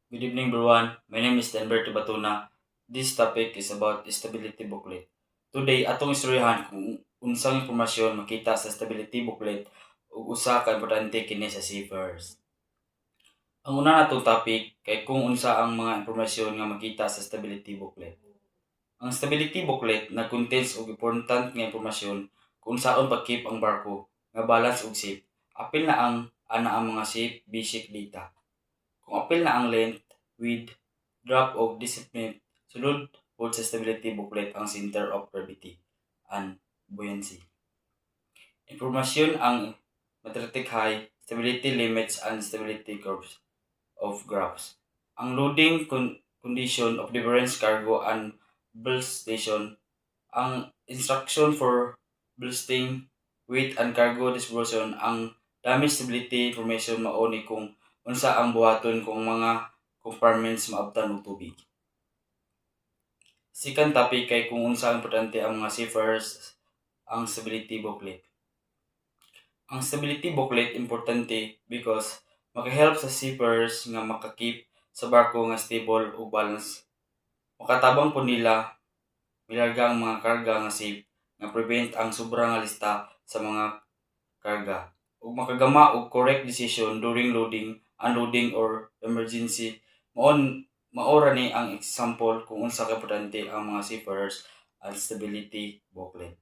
Good evening, everyone. My name is Denberto Batuna. This topic is about stability booklet. Today, atong istoryahan kung unsang impormasyon makita sa stability booklet ug usa ka importante kini sa seafarers. Ang una natong topic kay kung unsa ang mga impormasyon nga makita sa stability booklet. Ang stability booklet nag-contains og important nga impormasyon kung unsaon pag-keep ang barko nga balance ug safe. Apil na ang mga safe basic data. Kung apil na ang length, width, drop of discipline, sulod pod sa stability booklet ang center of gravity and buoyancy. Impormasyon ang metric height, stability limits, and stability curves of graphs. Ang loading condition of different cargo and ballast station, ang instruction for ballasting, weight and cargo distribution, ang damage stability information mao ni kung unsa ang buhaton kung mga compartments maabtan og tubig. Second topic kay kung unsa importante ang mga seafarers ang stability booklet. Ang stability booklet importante because maka-help sa seafarers nga makakip sa barko nga stable ug balance. Makatabang po nila milarga ang mga karga nga safe nga prevent ang sobra nga lista sa mga karga ug makagama og correct decision during loading, unloading or emergency. Maora ni ang example kung unsa ka importante ang mga seafarers and stability booklet.